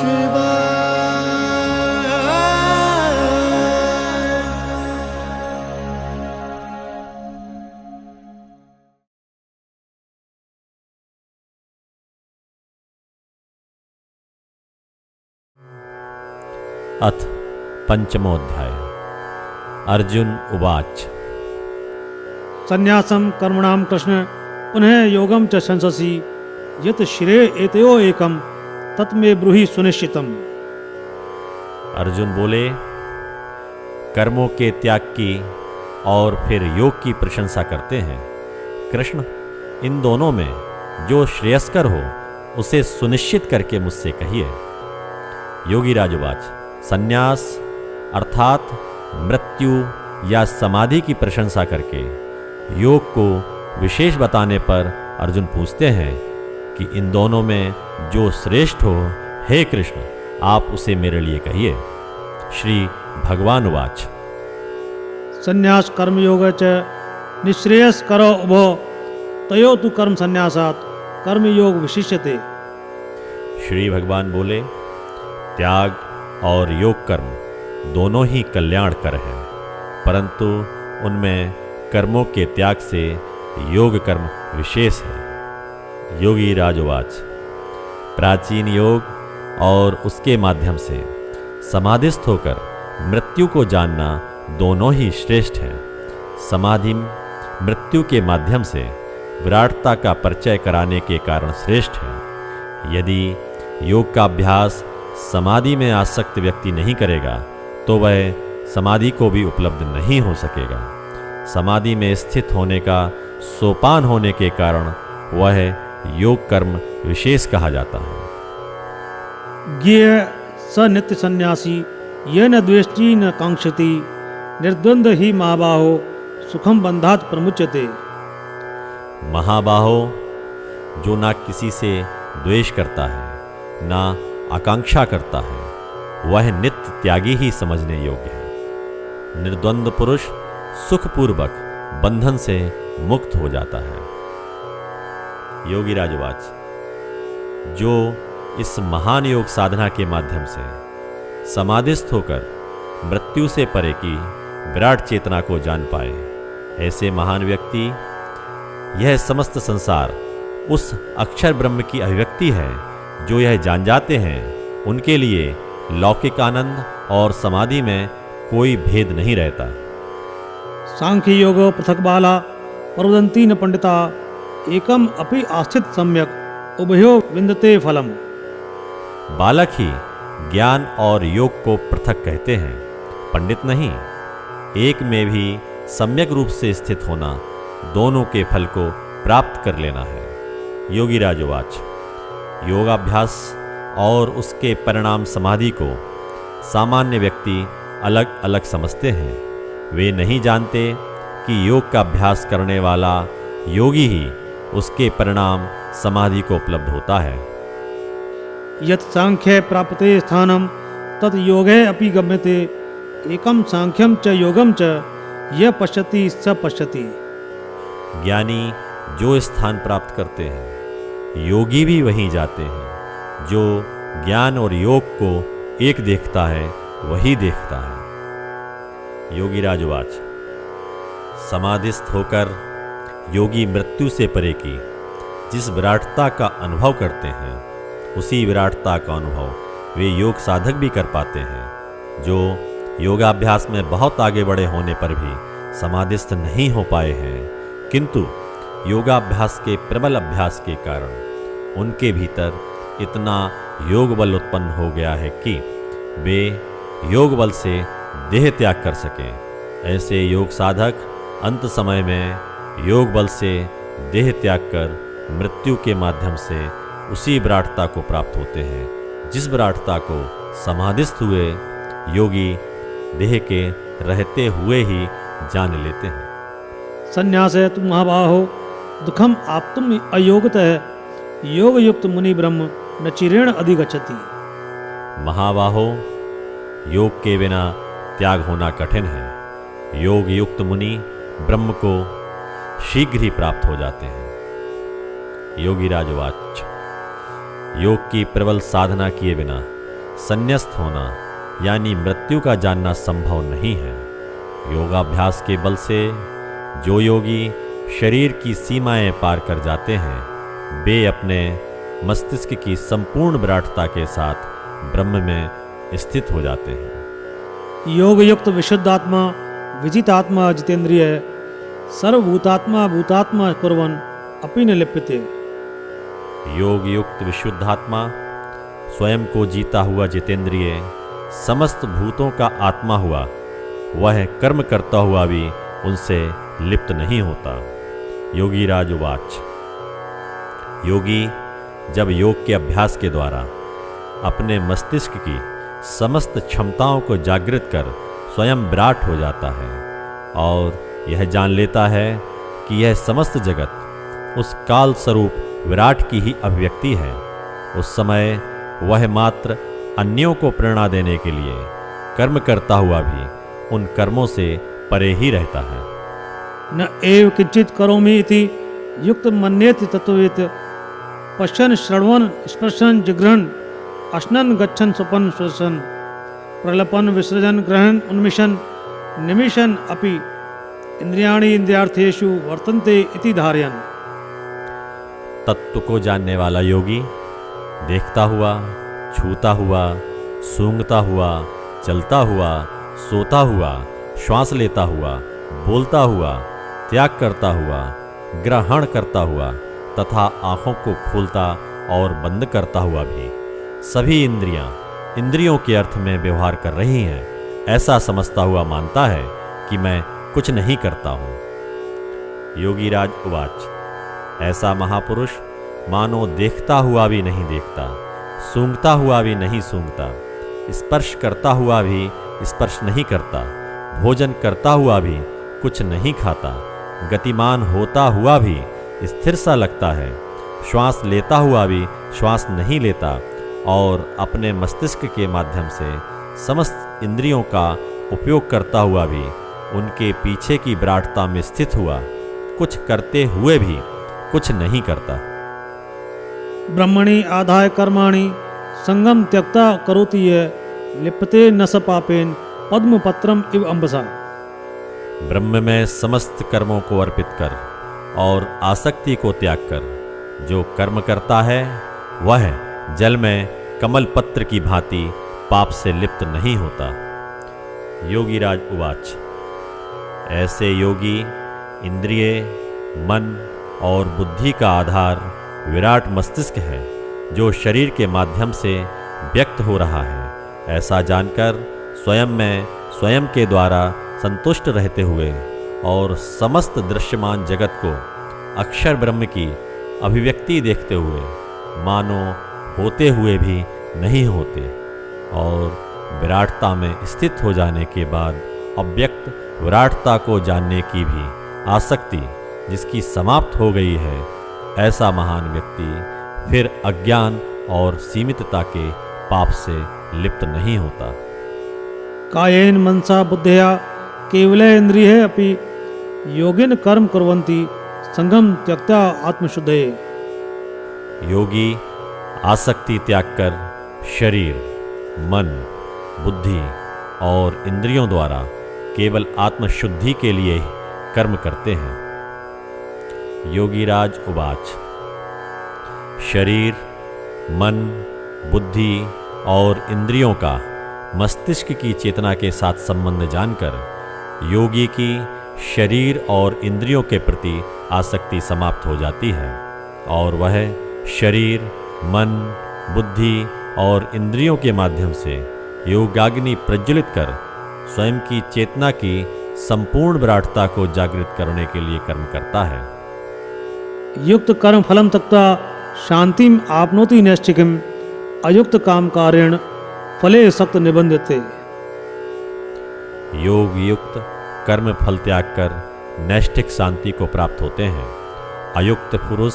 अथ पंचमोऽध्याय। अर्जुन उवाच। संन्यासं कर्मणां कृष्ण पुनः योगं च शंससि यत् श्रेय एतयो एकं तत् मे ब्रूहि सुनिश्चितम्। अर्जुन बोले, कर्मों के त्याग की और फिर योग की प्रशंसा करते हैं। कृष्ण, इन दोनों में जो श्रेयस्कर हो उसे सुनिश्चित करके मुझसे कहिए। योगी राजवाच। संन्यास अर्थात मृत्यु या समाधि की प्रशंसा करके योग को विशेष बताने पर अर्जुन पूछते हैं कि इन दोनों में जो श्रेष्ठ हो, हे कृष्ण, आप उसे मेरे लिए कहिए। श्री भगवान उवाच। संन्यास कर्मयोग च निःश्रेयस करो उभो तयो तु कर्म संन्यासात् कर्मयोग विशिष्यते। श्री भगवान बोले, त्याग और योग कर्म दोनों ही कल्याणकर हैं, परंतु उनमें कर्मों के त्याग से योग कर्म विशेष है। योगी राजवाच। प्राचीन योग और उसके माध्यम से समाधिस्थ होकर मृत्यु को जानना दोनों ही श्रेष्ठ है। समाधि मृत्यु के माध्यम से विराटता का परिचय कराने के कारण श्रेष्ठ है। यदि योग का अभ्यास समाधि में आसक्त व्यक्ति नहीं करेगा तो वह समाधि को भी उपलब्ध नहीं हो सकेगा। समाधि में स्थित होने का सोपान होने के कारण वह योग कर्म विशेष कहा जाता है। ज्ञेय स नित्य सन्यासी ये न द्वेष्टि न कांक्षति निर्द्वंद्व ही महाबाहो सुखम बंधात प्रमुच्यते। महाबाहो, जो ना किसी से द्वेष करता है ना आकांक्षा करता है, वह नित्य त्यागी ही समझने योग्य है। निर्द्वंद्व पुरुष सुखपूर्वक बंधन से मुक्त हो जाता है। योगी राजवाच। जो इस महान योग साधना के माध्यम से समाधिस्थ होकर मृत्यु से परे की विराट चेतना को जान पाए, ऐसे महान व्यक्ति, यह समस्त संसार उस अक्षर ब्रह्म की अभिव्यक्ति है जो यह जान जाते हैं, उनके लिए लौकिक आनंद और समाधि में कोई भेद नहीं रहता। सांख्य योग पृथक बाला प्रवदन्ति न पंडिता एकम अपि आस्थित सम्यक उभयो विन्दते फलम। बालक ही ज्ञान और योग को पृथक कहते हैं, पंडित नहीं। एक में भी सम्यक रूप से स्थित होना दोनों के फल को प्राप्त कर लेना है। योगी राजवाच। योगाभ्यास और उसके परिणाम समाधि को सामान्य व्यक्ति अलग अलग समझते हैं। वे नहीं जानते कि योग का अभ्यास करने वाला योगी ही उसके परिणाम समाधि को उपलब्ध होता है। यत् सांख्ये प्राप्ते स्थानम तत् योगे अपि गम्यते एकम सांख्यम च योगम च यह पश्यति स पश्यति। ज्ञानी जो स्थान प्राप्त करते हैं, योगी भी वहीं जाते हैं। जो ज्ञान और योग को एक देखता है वही देखता है। योगी राजवाच। समाधिस्थ होकर योगी मृत्यु से परे की जिस विराटता का अनुभव करते हैं, उसी विराटता का अनुभव वे योग साधक भी कर पाते हैं। जो योगाभ्यास में बहुत आगे बढ़े होने पर भी समाधिस्थ नहीं हो पाए हैं, किंतु योगाभ्यास के प्रबल अभ्यास के कारण उनके भीतर इतना योग बल उत्पन्न हो गया है कि वे योग बल से देह त्याग कर सकें। ऐसे योग साधक अंत समय में योग बल से देह त्याग कर मृत्यु के माध्यम से उसी विराटता को प्राप्त होते हैं जिस विराटता को समाधिस्थ हुए योगी देह के रहते हुए ही जान लेते हैं। संन्यास तुम महाबाहो दुखम आप्तुम अयोगतः योग युक्त मुनि ब्रह्म न चिरेण अधिगच्छति। महाबाहो, योग के बिना त्याग होना कठिन है। योग युक्त मुनि ब्रह्म को शीघ्र ही प्राप्त हो जाते हैं। योगी राजवाच। योग की प्रबल साधना किए बिना संन्यस्त होना यानी मृत्यु का जानना संभव नहीं है। योगाभ्यास के बल से जो योगी शरीर की सीमाएं पार कर जाते हैं, वे अपने मस्तिष्क की संपूर्ण विराटता के साथ ब्रह्म में स्थित हो जाते हैं। योग युक्त विशुद्धात्मा विजितात्मा जितेंद्रिय सर्वभूतात्मा भूतात्मा कुर्वन् अपि न लिप्यते। योग युक्त विशुद्धात्मा स्वयं को जीता हुआ जितेंद्रिय समस्त भूतों का आत्मा हुआ, वह कर्म करता हुआ भी उनसे लिप्त नहीं होता। योगीराज उवाच। योगी जब योग के अभ्यास के द्वारा अपने मस्तिष्क की समस्त क्षमताओं को जागृत कर स्वयं विराट हो जाता है और यह जान लेता है कि यह समस्त जगत उस काल स्वरूप विराट की ही अभिव्यक्ति है, उस समय वह मात्र अन्यों को प्रेरणा देने के लिए कर्म करता हुआ भी उन कर्मों से परे ही रहता है। न एव किंचित करोमि इति युक्त मन्येत तत्ववेत् पश्यन् श्रवण स्पर्शन जिघ्रन अश्नन गच्छन स्वपन श्वसन प्रलपन विसर्जन ग्रहण उन्मिशन निमिशन अपि इंद्रियाणि इंद्रियार्थेषु वर्तन्ते इति धारयन्। तत्व को जानने वाला योगी देखता हुआ, छूता हुआ, सूंघता हुआ, चलता हुआ, सोता हुआ, श्वास लेता हुआ, बोलता हुआ, त्याग करता हुआ, ग्रहण करता हुआ तथा आँखों को खोलता और बंद करता हुआ भी सभी इंद्रियां इंद्रियों के अर्थ में व्यवहार कर रही हैं, ऐसा समझता हुआ मानता है कि मैं कुछ नहीं करता हूँ। योगीराज उवाच। ऐसा महापुरुष मानो देखता हुआ भी नहीं देखता, सूंघता हुआ भी नहीं सूंघता, स्पर्श करता हुआ भी स्पर्श नहीं करता, भोजन करता हुआ भी कुछ नहीं खाता, गतिमान होता हुआ भी स्थिर सा लगता है, श्वास लेता हुआ भी श्वास नहीं लेता और अपने मस्तिष्क के माध्यम से समस्त इंद्रियों का उपयोग करता हुआ भी उनके पीछे की विराटता में स्थित हुआ, कुछ करते हुए भी कुछ नहीं करता। ब्रह्मणि आधाय कर्माणि संगम त्यक्ता करोति यः लिप्यते न स पापेन पद्म पत्रम इव अम्बसा। ब्रह्म में समस्त कर्मों को अर्पित कर और आसक्ति को त्याग कर जो कर्म करता है, वह जल में कमल पत्र की भांति पाप से लिप्त नहीं होता। योगीराज उवाच। ऐसे योगी इंद्रिय, मन और बुद्धि का आधार विराट मस्तिष्क है, जो शरीर के माध्यम से व्यक्त हो रहा है, ऐसा जानकर स्वयं में स्वयं के द्वारा संतुष्ट रहते हुए और समस्त दृश्यमान जगत को अक्षर ब्रह्म की अभिव्यक्ति देखते हुए मानो होते हुए भी नहीं होते और विराटता में स्थित हो जाने के बाद अव्यक्त विराटता को जानने की भी आसक्ति जिसकी समाप्त हो गई है, ऐसा महान व्यक्ति फिर अज्ञान और सीमितता के पाप से लिप्त नहीं होता। कायेन मनसा बुद्धया केवले इंद्रिये अपि योगिन कर्म कुर्वन्ति संगम त्यक्ता आत्मशुद्धये। योगी आसक्ति त्याग कर शरीर, मन, बुद्धि और इंद्रियों द्वारा केवल आत्मशुद्धि के लिए कर्म करते हैं। योगीराज उवाच। शरीर, मन, बुद्धि और इंद्रियों का मस्तिष्क की चेतना के साथ संबंध जानकर योगी की शरीर और इंद्रियों के प्रति आसक्ति समाप्त हो जाती है और वह शरीर, मन, बुद्धि और इंद्रियों के माध्यम से योगाग्नि प्रज्वलित कर स्वयं की चेतना की संपूर्ण विराटता को जागृत करने के लिए कर्म करता है। युक्त कर्म फलम तक्ता शांतिम आपनोति नैष्ठिकीम अयुक्त काम कारेण फले सक्त निबंधते। योग युक्त कर्म फल त्याग कर नैष्ठिक शांति को प्राप्त होते हैं। अयुक्त पुरुष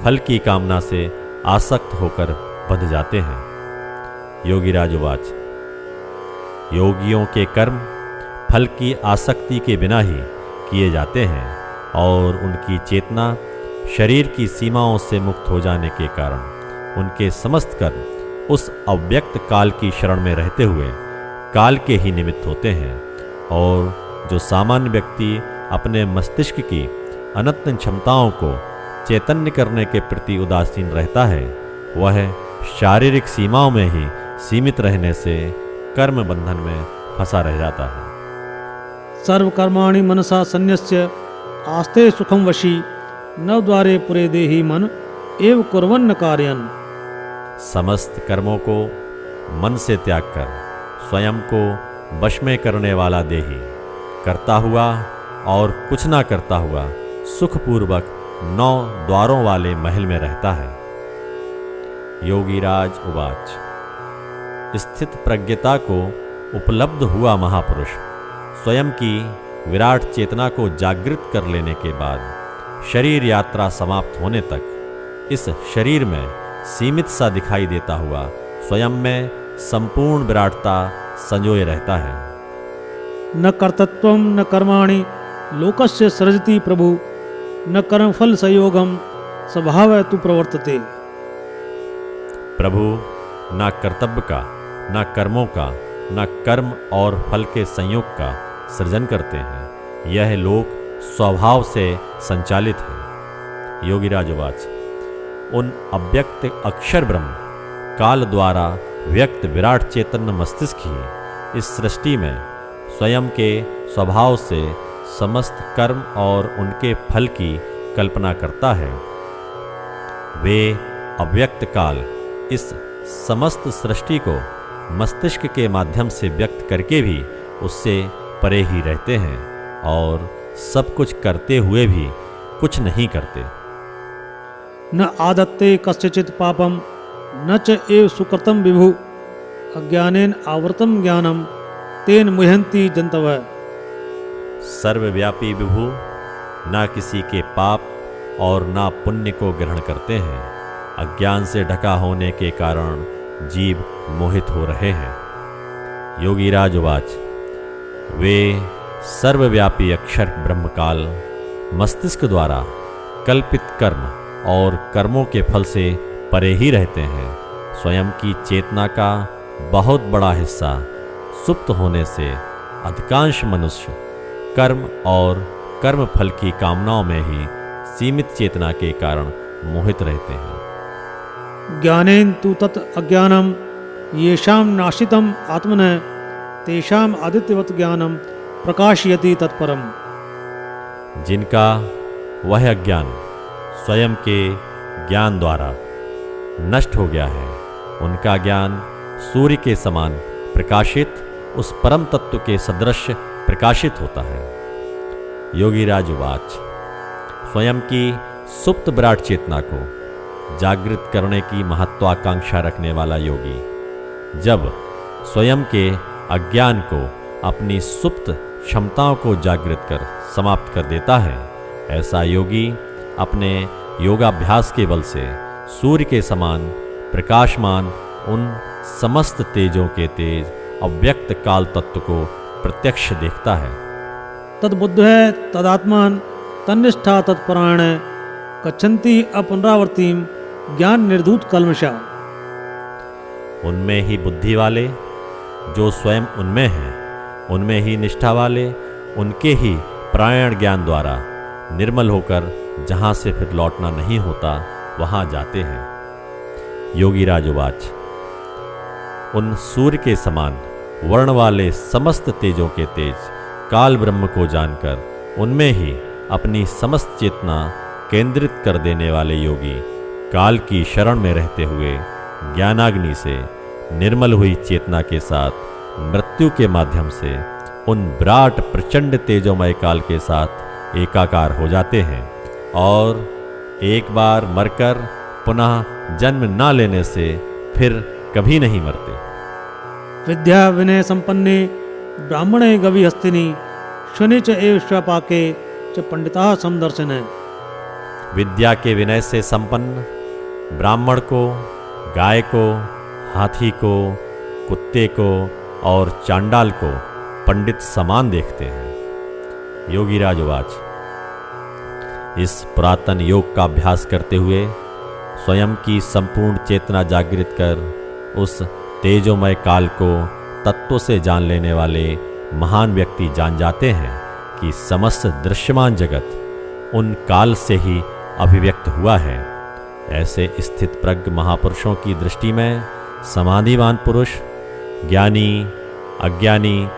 फल की कामना से आसक्त होकर बंध जाते हैं। योगीराज उवाच। योगियों के कर्म फल की आसक्ति के बिना ही किए जाते हैं और उनकी चेतना शरीर की सीमाओं से मुक्त हो जाने के कारण उनके समस्त कर्म उस अव्यक्त काल की शरण में रहते हुए काल के ही निमित्त होते हैं, और जो सामान्य व्यक्ति अपने मस्तिष्क की अनंत क्षमताओं को चैतन्य करने के प्रति उदासीन रहता है, वह शारीरिक सीमाओं में ही सीमित रहने से कर्म बंधन में फंसा रह जाता है। सर्वकर्माणि मनसा संन्यस्य आस्ते सुखम वशी न द्वारे पुरे देहि मन एव कुर्वन्न कार्यन। समस्त कर्मों को मन से त्याग कर स्वयं को वश में करने वाला देही करता हुआ और कुछ ना करता हुआ सुखपूर्वक 9 द्वारों वाले महल में रहता है। योगीराज उवाच। स्थित प्रज्ञता को उपलब्ध हुआ महापुरुष स्वयं की विराट चेतना को जागृत कर लेने के बाद शरीर यात्रा समाप्त होने तक इस शरीर में सीमित सा दिखाई देता हुआ स्वयं में संपूर्ण विराटता संजोए रहता है। न कर्तृत्वम न कर्माणि लोकस्य सृजति प्रभु न कर्मफल संयोगम स्वभाव तु प्रवर्तते। प्रभु न कर्तव्य का, न कर्मों का, न कर्म और फल के संयोग का सृजन करते हैं। यह लोक स्वभाव से संचालित है। योगीराज उवाच। उन अव्यक्त अक्षर ब्रह्म काल द्वारा व्यक्त विराट चैतन्य मस्तिष्क ही इस सृष्टि में स्वयं के स्वभाव से समस्त कर्म और उनके फल की कल्पना करता है। वे अव्यक्त काल इस समस्त सृष्टि को मस्तिष्क के माध्यम से व्यक्त करके भी उससे परे ही रहते हैं और सब कुछ करते हुए भी कुछ नहीं करते। न आदत्ते कस्यचित् पापम न च एव सुकृतं विभु अज्ञानेन आवृतं ज्ञानम तेन मुह्यन्ति जन्तवः। सर्वव्यापी विभु ना किसी के पाप और ना पुण्य को ग्रहण करते हैं। अज्ञान से ढका होने के कारण जीव मोहित हो रहे हैं। योगीराज उवाच। वे सर्वव्यापी अक्षर ब्रह्मकाल मस्तिष्क द्वारा कल्पित कर्म और कर्मों के फल से परे ही रहते हैं। स्वयं की चेतना का बहुत बड़ा हिस्सा सुप्त होने से अधिकांश मनुष्य कर्म और कर्म फल की कामनाओं में ही सीमित चेतना के कारण मोहित रहते हैं। ज्ञानेन तु तत् अज्ञानम येषां नाशितम आत्मनः तेषाम आदित्यवत ज्ञानम प्रकाशयति तत्परम। जिनका वह अज्ञान स्वयं के ज्ञान द्वारा नष्ट हो गया है, उनका ज्ञान सूर्य के समान प्रकाशित उस परम तत्व के सदृश प्रकाशित होता है। योगीराज उवाच। स्वयं की सुप्त विराट चेतना को जागृत करने की महत्वाकांक्षा रखने वाला योगी जब स्वयं के अज्ञान को अपनी सुप्त क्षमताओं को जागृत कर समाप्त कर देता है, ऐसा योगी अपने योगाभ्यास के बल से सूर्य के समान प्रकाशमान उन समस्त तेजों के तेज अव्यक्त काल तत्व को प्रत्यक्ष देखता है। तद्बुद्ध तदात्मान तन्निष्ठा तत्परायण गच्छन्ति अपनरावर्तिम ज्ञान निर्धूत कल्मषा। उनमें ही बुद्धि वाले जो स्वयं उनमें हैं, उनमें ही निष्ठा वाले उनके ही प्रायण ज्ञान द्वारा निर्मल होकर जहाँ से फिर लौटना नहीं होता वहाँ जाते हैं। योगीराज उवाच। उन सूर्य के समान वर्ण वाले समस्त तेजों के तेज काल ब्रह्म को जानकर उनमें ही अपनी समस्त चेतना केंद्रित कर देने वाले योगी काल की शरण में रहते हुए ज्ञानाग्नि से निर्मल हुई चेतना के साथ मृत्यु के माध्यम से उन विराट प्रचंड तेजोमय काल के साथ एकाकार हो जाते हैं और एक बार मरकर पुनः जन्म न लेने से फिर कभी नहीं मरते। विद्या विनय संपन्ने ब्राह्मणे गवि हस्तिनी शनि च एव स्वपाके च पंडिता समदर्शन। विद्या के विनय से संपन्न ब्राह्मण को, गाय को, हाथी को, कुत्ते को और चांडाल को पंडित समान देखते हैं। योगीराज उवाच। इस पुरातन योग का अभ्यास करते हुए स्वयं की संपूर्ण चेतना जागृत कर उस तेजोमय काल को तत्व से जान लेने वाले महान व्यक्ति जान जाते हैं कि समस्त दृश्यमान जगत उन काल से ही अभिव्यक्त हुआ है। ऐसे स्थित प्रज्ञ महापुरुषों की दृष्टि में समाधिवान पुरुष, ज्ञानी, अज्ञानी,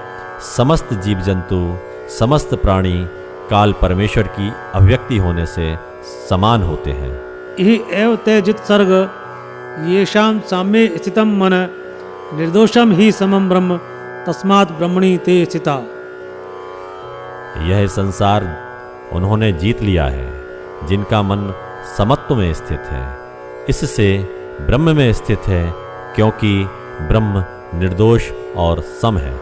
समस्त जीव जंतु, समस्त प्राणी काल परमेश्वर की अभिव्यक्ति होने से समान होते हैं। इहि एव ते जित सर्ग येषां साम्ये स्थितं मन निर्दोषम ही समम ब्रह्म तस्मात् ब्रह्मणि ते स्थिता। यह संसार उन्होंने जीत लिया है जिनका मन समत्व में स्थित है, इससे ब्रह्म में स्थित है, क्योंकि ब्रह्म निर्दोष और सम है।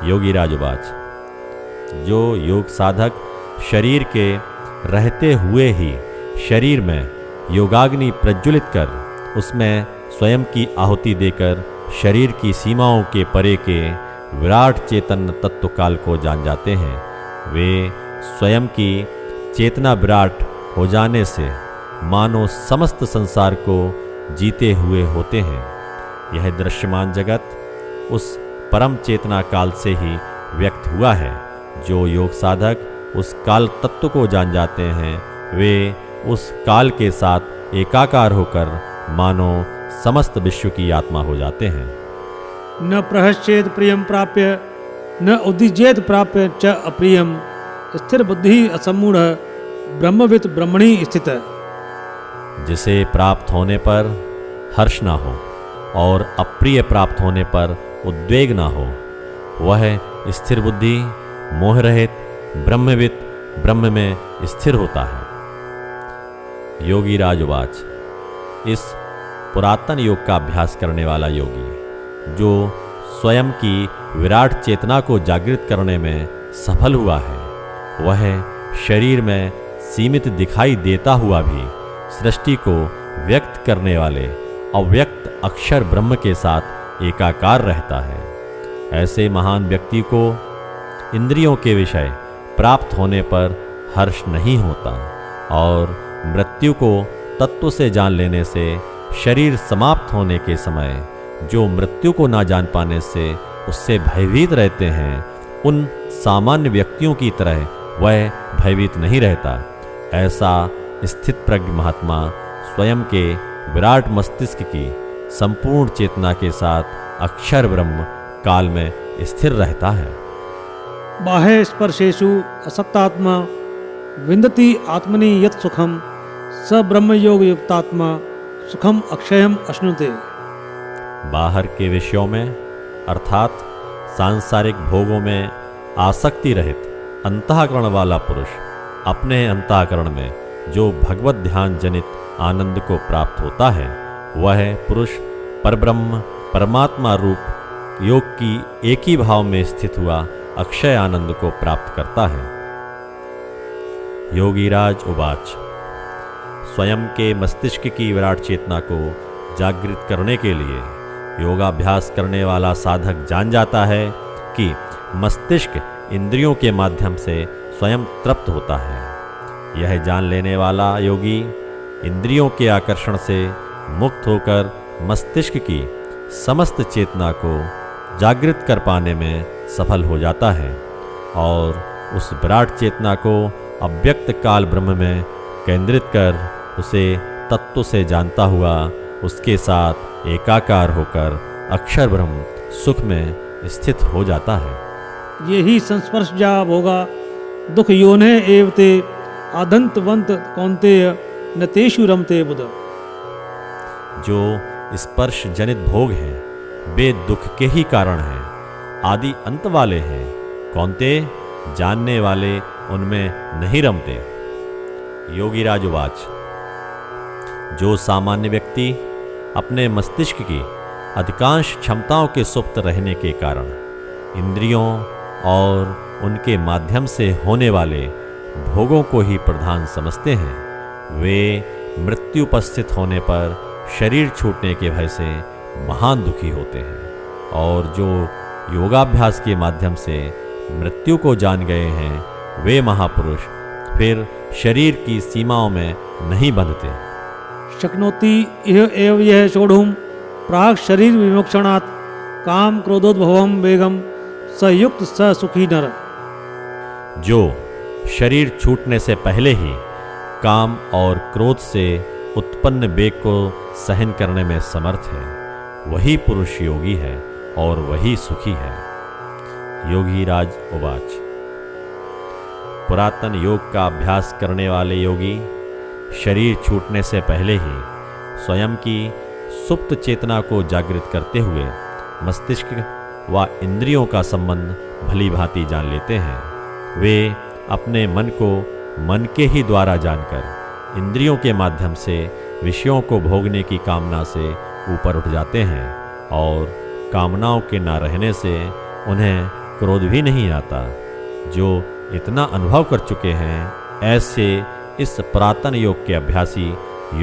योगी राजवाच, जो योग साधक शरीर के रहते हुए ही शरीर में योगाग्नि प्रज्वलित कर उसमें स्वयं की आहुति देकर शरीर की सीमाओं के परे के विराट चेतन तत्व काल को जान जाते हैं, वे स्वयं की चेतना विराट हो जाने से मानो समस्त संसार को जीते हुए होते हैं। यह दृश्यमान जगत उस परम चेतना काल से ही व्यक्त हुआ है। जो योग साधक उस काल तत्व को जान जाते हैं, वे उस काल के साथ एकाकार होकर मानो समस्त विश्व की आत्मा हो जाते हैं। न प्रहस्येत प्रियम प्राप्य न उद्दिजेत प्राप्य च अप्रियम स्थिर बुद्धि असमूढ़ ब्रह्मवित् ब्रह्मणि स्थित। जिसे प्राप्त होने पर हर्ष ना हो और अप्रिय प्राप्त होने पर उद्वेग ना हो, वह स्थिर बुद्धि मोह रहित ब्रह्मवित् ब्रह्म में स्थिर होता है। योगी राजवाच, इस पुरातन योग का अभ्यास करने वाला योगी जो स्वयं की विराट चेतना को जागृत करने में सफल हुआ है, वह शरीर में सीमित दिखाई देता हुआ भी सृष्टि को व्यक्त करने वाले अव्यक्त अक्षर ब्रह्म के साथ एकाकार रहता है। ऐसे महान व्यक्ति को इंद्रियों के विषय प्राप्त होने पर हर्ष नहीं होता और मृत्यु को तत्व से जान लेने से शरीर समाप्त होने के समय जो मृत्यु को ना जान पाने से उससे भयभीत रहते हैं, उन सामान्य व्यक्तियों की तरह वह भयभीत नहीं रहता। ऐसा स्थित प्रज्ञ महात्मा स्वयं के विराट मस्तिष्क की संपूर्ण चेतना के साथ अक्षर ब्रह्म काल में स्थिर रहता है। बाह्य स्पर्शेषु असक्तात्मा विन्दति आत्मनि यत् सुखम स ब्रह्म योग युक्तात्मा सुखम अक्षयम अश्नुते। बाहर के विषयों में अर्थात सांसारिक भोगों में आसक्ति रहित अंतःकरण वाला पुरुष अपने अंतःकरण में जो भगवत ध्यान जनित आनंद को प्राप्त होता है, वह पुरुष परब्रह्म परमात्मा रूप योग की एक ही भाव में स्थित हुआ अक्षय आनंद को प्राप्त करता है। योगीराज उवाच, स्वयं के मस्तिष्क की विराट चेतना को जागृत करने के लिए योगाभ्यास करने वाला साधक जान जाता है कि मस्तिष्क इंद्रियों के माध्यम से स्वयं तृप्त होता है। यह जान लेने वाला योगी इंद्रियों के आकर्षण से मुक्त होकर मस्तिष्क की समस्त चेतना को जागृत कर पाने में सफल हो जाता है और उस विराट चेतना को अव्यक्त काल ब्रह्म में केंद्रित कर उसे तत्व से जानता हुआ उसके साथ एकाकार होकर अक्षर ब्रह्म सुख में स्थित हो जाता है। यही संस्पर्श जा भोगा दुख योने एवते आदंतवंत कौन्तेय न तेषु रमते बुध। जो स्पर्श जनित भोग हैं, वे दुख के ही कारण हैं, आदि अंत वाले हैं, कौन्ते जानने वाले उनमें नहीं रमते। योगीराज उवाच, जो सामान्य व्यक्ति अपने मस्तिष्क की अधिकांश क्षमताओं के सुप्त रहने के कारण इंद्रियों और उनके माध्यम से होने वाले भोगों को ही प्रधान समझते हैं, वे मृत्यु उपस्थित होने पर शरीर छूटने के भय से महान दुखी होते हैं और जो योगाभ्यास के माध्यम से मृत्यु को जान गए हैं, वे महापुरुष फिर शरीर की सीमाओं में नहीं बंधते। शक्नोति इह एव यह सोढ़ुम प्राग शरीर विमोक्षणात् काम क्रोधोद्भवम वेगम सयुक्त स सुखी नर। जो शरीर छूटने से पहले ही काम और क्रोध से उत्पन्न वेग को सहन करने में समर्थ है, वही पुरुष योगी है और वही सुखी है। योगी राज उवाच। पुरातन योग का अभ्यास करने वाले योगी शरीर छूटने से पहले ही स्वयं की सुप्त चेतना को जागृत करते हुए मस्तिष्क व इंद्रियों का संबंध भली भांति जान लेते हैं। वे अपने मन को मन के ही द्वारा जानकर इंद्रियों के माध्यम से विषयों को भोगने की कामना से ऊपर उठ जाते हैं और कामनाओं के न रहने से उन्हें क्रोध भी नहीं आता। जो इतना अनुभव कर चुके हैं, ऐसे इस पुरातन योग के अभ्यासी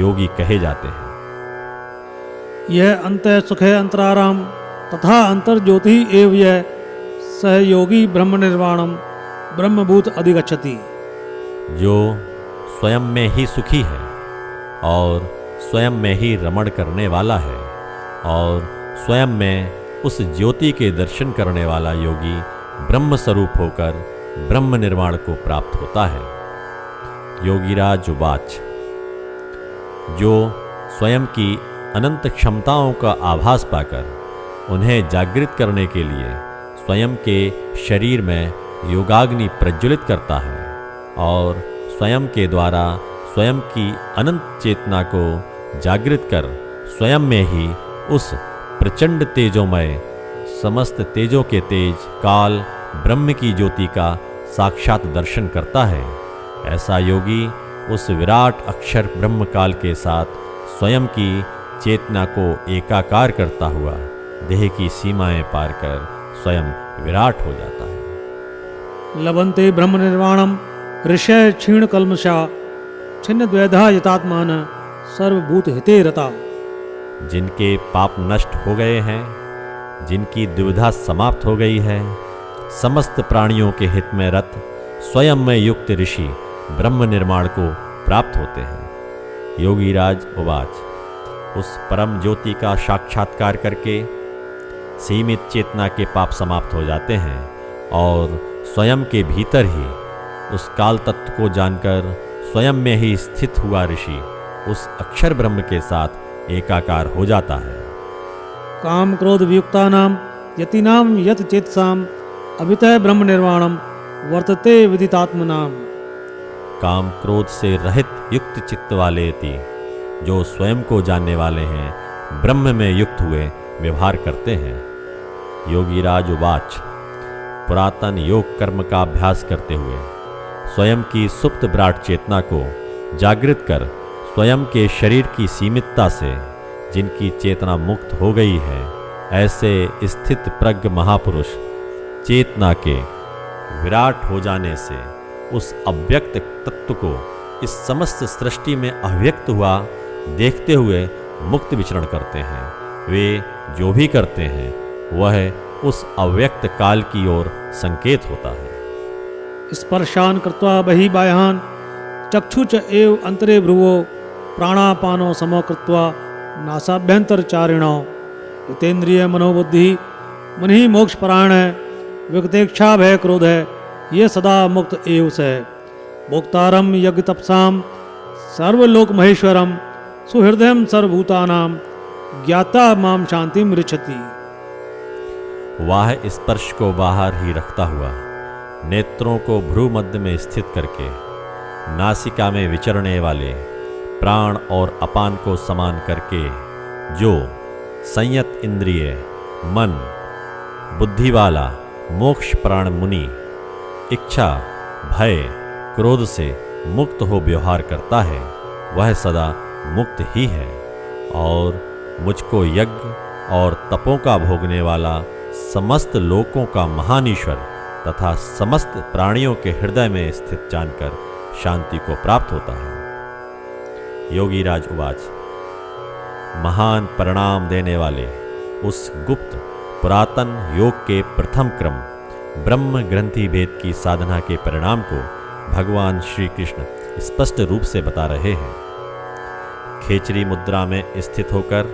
योगी कहे जाते हैं। यह अंत सुखे अंतराराम तथा अंतर ज्योति एव यह सह योगी ब्रह्म निर्वाणम ब्रह्मभूत अधिगच्छति। जो स्वयं में ही सुखी है और स्वयं में ही रमण करने वाला है और स्वयं में उस ज्योति के दर्शन करने वाला योगी ब्रह्म स्वरूप होकर ब्रह्म निर्वाण को प्राप्त होता है। योगीराज उवाच। जो स्वयं की अनंत क्षमताओं का आभास पाकर उन्हें जागृत करने के लिए स्वयं के शरीर में योगाग्नि प्रज्वलित करता है और स्वयं के द्वारा स्वयं की अनंत चेतना को जागृत कर स्वयं में ही उस प्रचंड तेजोमय समस्त तेजों के तेज काल ब्रह्म की ज्योति का साक्षात दर्शन करता है, ऐसा योगी उस विराट अक्षर ब्रह्म काल के साथ स्वयं की चेतना को एकाकार करता हुआ देह की सीमाएं पार कर स्वयं विराट हो जाता है। लभन्ते ब्रह्म निर्वाणम ऋषय क्षीण कल्मषा छिन्न द्वैधा यतात्मान सर्वभूत हिते रता। जिनके पाप नष्ट हो गए हैं, जिनकी दुविधा समाप्त हो गई है, समस्त प्राणियों के हित में रत स्वयं में युक्त ऋषि ब्रह्म निर्माण को प्राप्त होते हैं। योगीराज उवाच। उस परम ज्योति का साक्षात्कार करके सीमित चेतना के पाप समाप्त हो जाते हैं और स्वयं के भीतर ही उस काल तत्व को जानकर स्वयं में ही स्थित हुआ ऋषि उस अक्षर ब्रह्म के साथ एकाकार हो जाता है। काम क्रोध वियुक्तानाम यतिनाम यत चेतसाम अभितः ब्रह्म निर्वाणम वर्तते विदितात्मनाम। काम क्रोध से रहित युक्त चित्त वाले यति जो स्वयं को जानने वाले हैं, ब्रह्म में युक्त हुए व्यवहार करते हैं। योगीराज उवाच। पुरातन योग कर्म का अभ्यास करते हुए स्वयं की सुप्त विराट चेतना को जागृत कर स्वयं के शरीर की सीमितता से जिनकी चेतना मुक्त हो गई है, ऐसे स्थित प्रज्ञ महापुरुष चेतना के विराट हो जाने से उस अव्यक्त तत्व को इस समस्त सृष्टि में अव्यक्त हुआ देखते हुए मुक्त विचरण करते हैं। वे जो भी करते हैं वह उस अव्यक्त काल की ओर संकेत होता है। स्पर्शान कृत्वा बहि बाह्यान चक्षुच एव अंतरे भ्रुवो प्राणापानो समो कृत्वा नासाभ्यंतर चारिणो हितेन्द्रिय मनोबुद्धि मन ही मोक्ष परायण है विगतेक्षा भय क्रोध है ये सदा मुक्त एव से भोक्तारम यज्ञ तपसाम सर्वलोक महेश्वरम सुहृदयम सर्वभूतानाम ज्ञाता माम शांतिम ऋच्छति। वाह स्पर्श को बाहर ही रखता हुआ नेत्रों को भ्रू मध्य में स्थित करके नासिका में विचरने वाले प्राण और अपान को समान करके जो संयत इंद्रिय मन बुद्धि वाला मोक्ष प्राण मुनि इच्छा भय क्रोध से मुक्त हो व्यवहार करता है, वह सदा मुक्त ही है और मुझको यज्ञ और तपों का भोगने वाला समस्त लोकों का महान ईश्वर तथा समस्त प्राणियों के हृदय में स्थित जानकर शांति को प्राप्त होता है। योगीराज उवाच। महान परिणाम देने वाले उस गुप्त पुरातन योग के प्रथम क्रम ब्रह्म ग्रंथि भेद की साधना के परिणाम को भगवान श्री कृष्ण स्पष्ट रूप से बता रहे हैं। खेचरी मुद्रा में स्थित होकर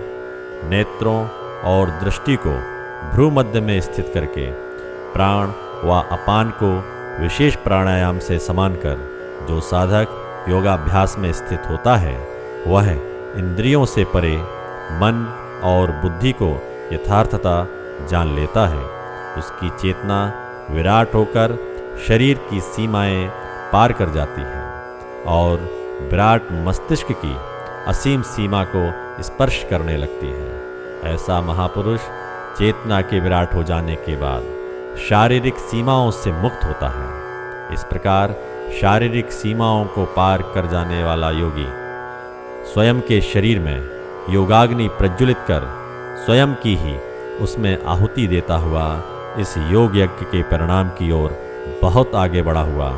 नेत्रों और दृष्टि को भ्रू मध्य में स्थित करके प्राण व अपान को विशेष प्राणायाम से समान कर जो साधक योगाभ्यास में स्थित होता है वह इंद्रियों से परे मन और बुद्धि को यथार्थता जान लेता है। उसकी चेतना विराट होकर शरीर की सीमाएं पार कर जाती है और विराट मस्तिष्क की असीम सीमा को स्पर्श करने लगती है। ऐसा महापुरुष चेतना के विराट हो जाने के बाद शारीरिक सीमाओं से मुक्त होता है। इस प्रकार शारीरिक सीमाओं को पार कर जाने वाला योगी स्वयं के शरीर में योगाग्नि प्रज्वलित कर स्वयं की ही उसमें आहुति देता हुआ इस योग यज्ञ के परिणाम की ओर बहुत आगे बढ़ा हुआ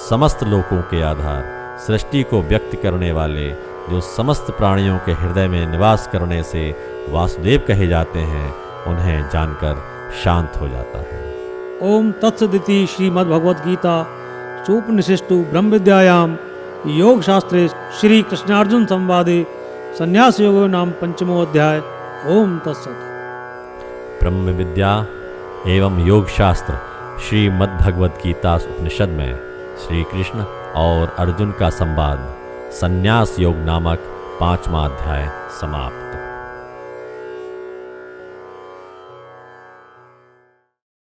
समस्त लोकों के आधार सृष्टि को व्यक्त करने वाले जो समस्त प्राणियों के हृदय में निवास करने से वासुदेव कहे जाते हैं उन्हें जानकर शांत हो जाता है। ओम तत्सदिति श्रीमद्भगवद गीता सूपनिषिष्टु ब्रह्म विद्यायाम योग शास्त्रे श्री कृष्णार्जुन संवादे संन्यास योगो नाम पंचमो अध्याय। ओम तत्सत। ब्रह्म विद्या एवं योग शास्त्र श्रीमद्भगवद गीता उपनिषद में श्री कृष्ण और अर्जुन का संवाद संन्यास योग नामक 5वां अध्याय समाप्त।